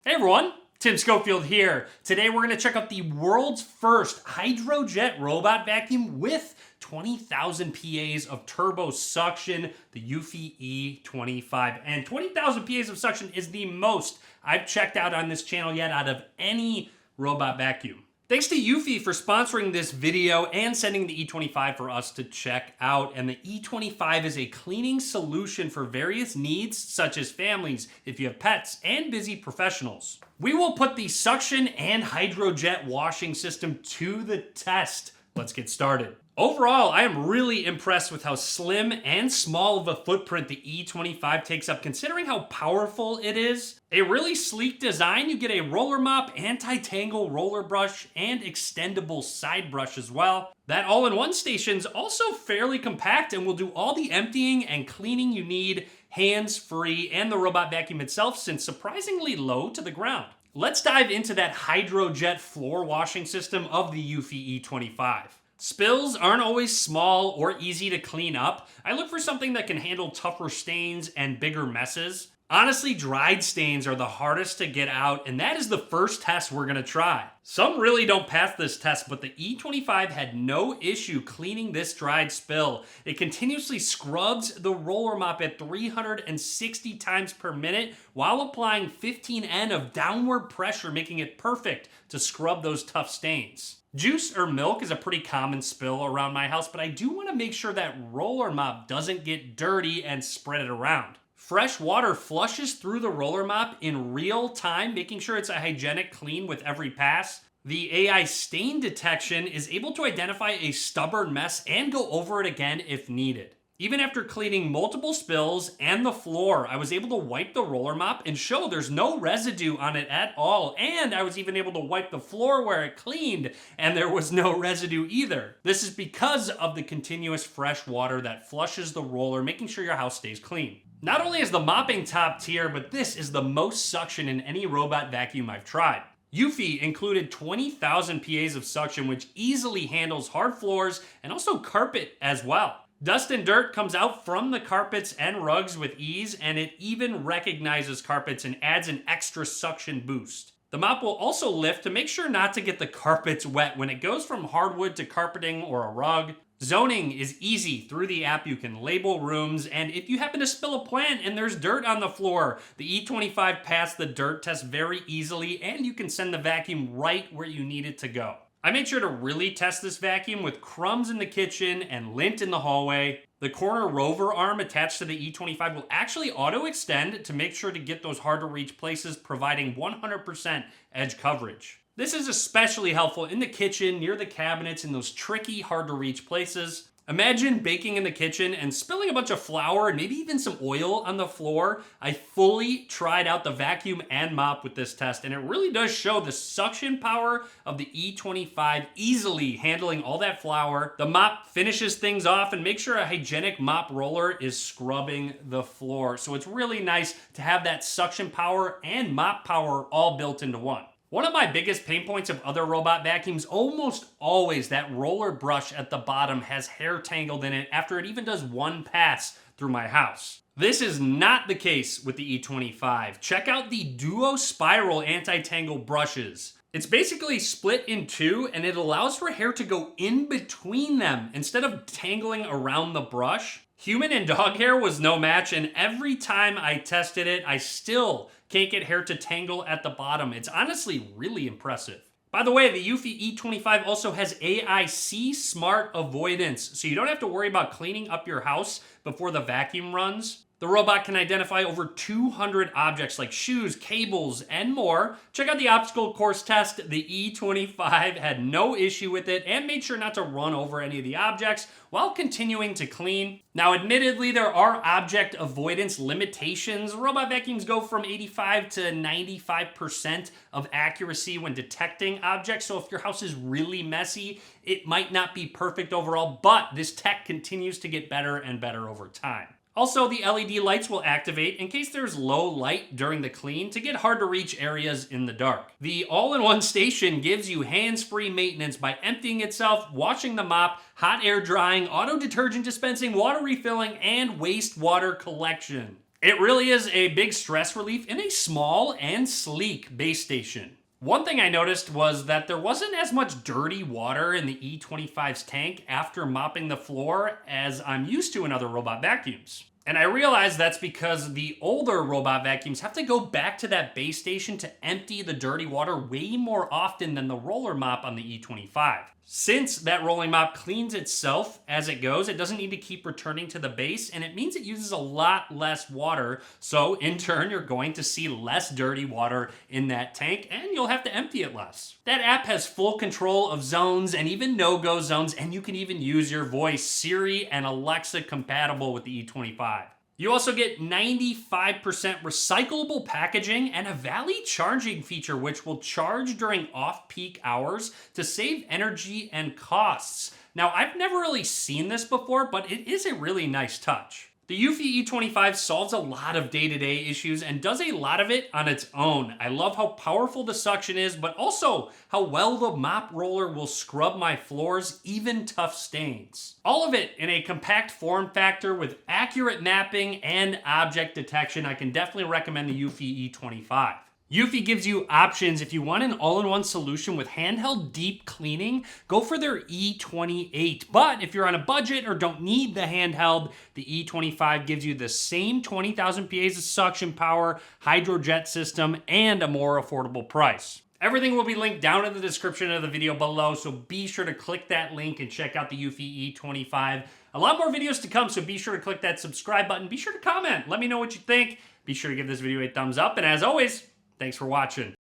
Hey everyone, Tim Schofield here. Today we're going to check out the world's first HydroJet Robot Vacuum with 20,000 PAs of turbo suction, the eufy E25. And 20,000 PAs of suction is the most I've checked out on this channel yet out of any robot vacuum. Thanks to eufy for sponsoring this video and sending the E25 for us to check out. And the E25 is a cleaning solution for various needs, such as families, if you have pets, and busy professionals. We will put the suction and HydroJet washing system to the test. Let's get started. Overall, I am really impressed with how slim and small of a footprint the E25 takes up considering how powerful it is. A really sleek design, you get a roller mop, AntiTangle roller brush, and extendable side brush as well. That all-in-one station's also fairly compact and will do all the emptying and cleaning you need hands-free, and the robot vacuum itself sits surprisingly low to the ground. Let's dive into that HydroJet floor washing system of the eufy E25. Spills aren't always small or easy to clean up. I look for something that can handle tougher stains and bigger messes. Honestly, dried stains are the hardest to get out, and that is the first test we're gonna try. Some really don't pass this test, but the E25 had no issue cleaning this dried spill. It continuously scrubs the roller mop at 360 times per minute while applying 15 N of downward pressure, making it perfect to scrub those tough stains. Juice or milk is a pretty common spill around my house, but I do want to make sure that roller mop doesn't get dirty and spread it around. Fresh water flushes through the roller mop in real time, making sure it's a hygienic clean with every pass. The AI stain detection is able to identify a stubborn mess and go over it again if needed. Even after cleaning multiple spills and the floor, I was able to wipe the roller mop and show there's no residue on it at all. And I was even able to wipe the floor where it cleaned and there was no residue either. This is because of the continuous fresh water that flushes the roller, making sure your house stays clean. Not only is the mopping top tier, but this is the most suction in any robot vacuum I've tried. eufy included 20,000 PAs of suction, which easily handles hard floors and also carpet as well. Dust and dirt comes out from the carpets and rugs with ease, and it even recognizes carpets and adds an extra suction boost. The mop will also lift to make sure not to get the carpets wet when it goes from hardwood to carpeting or a rug. Zoning is easy. Through the app, you can label rooms, and if you happen to spill a plant and there's dirt on the floor, the E25 passed the dirt test very easily, and you can send the vacuum right where you need it to go. I made sure to really test this vacuum with crumbs in the kitchen and lint in the hallway. The corner rover arm attached to the E25 will actually auto-extend to make sure to get those hard-to-reach places, providing 100% edge coverage. This is especially helpful in the kitchen, near the cabinets, in those tricky, hard-to-reach places. Imagine baking in the kitchen and spilling a bunch of flour and maybe even some oil on the floor. I fully tried out the vacuum and mop with this test, and it really does show the suction power of the E25 easily handling all that flour. The mop finishes things off and makes sure a hygienic mop roller is scrubbing the floor. So it's really nice to have that suction power and mop power all built into one. One of my biggest pain points of other robot vacuums, almost always that roller brush at the bottom has hair tangled in it after it even does one pass through my house. This is not the case with the E25. Check out the Duo Spiral Anti-Tangle brushes. It's basically split in two, and it allows for hair to go in between them instead of tangling around the brush. Human and dog hair was no match, and every time I tested it, I still can't get hair to tangle at the bottom. It's honestly really impressive. By the way, the eufy E25 also has AIC Smart Avoidance, so you don't have to worry about cleaning up your house before the vacuum runs. The robot can identify over 200 objects like shoes, cables, and more. Check out the obstacle course test. The E25 had no issue with it and made sure not to run over any of the objects while continuing to clean. Now, admittedly, there are object avoidance limitations. Robot vacuums go from 85 to 95% of accuracy when detecting objects, so if your house is really messy, it might not be perfect overall, but this tech continues to get better and better over time. Also, the LED lights will activate in case there's low light during the clean to get hard to reach areas in the dark. The all-in-one station gives you hands-free maintenance by emptying itself, washing the mop, hot air drying, auto detergent dispensing, water refilling, and wastewater collection. It really is a big stress relief in a small and sleek base station. One thing I noticed was that there wasn't as much dirty water in the E25's tank after mopping the floor as I'm used to in other robot vacuums. And I realized that's because the older robot vacuums have to go back to that base station to empty the dirty water way more often than the roller mop on the E25. Since that rolling mop cleans itself as it goes, it doesn't need to keep returning to the base, and it means it uses a lot less water, so in turn you're going to see less dirty water in that tank, and you'll have to empty it less. That app has full control of zones and even no-go zones, and you can even use your voice, Siri and Alexa compatible with the E25. You also get 95% recyclable packaging and a Valley charging feature, which will charge during off-peak hours to save energy and costs. Now, I've never really seen this before, but it is a really nice touch. The eufy E25 solves a lot of day-to-day issues and does a lot of it on its own. I love how powerful the suction is, but also how well the mop roller will scrub my floors, even tough stains. All of it in a compact form factor with accurate mapping and object detection. I can definitely recommend the eufy E25. Eufy gives you options. If you want an all-in-one solution with handheld deep cleaning, go for their E28. But if you're on a budget or don't need the handheld, the E25 gives you the same 20,000 PAs of suction power, HydroJet system, and a more affordable price. Everything will be linked down in the description of the video below, so be sure to click that link and check out the eufy E25. A lot more videos to come, so be sure to click that subscribe button. Be sure to comment. Let me know what you think. Be sure to give this video a thumbs up, and as always, thanks for watching.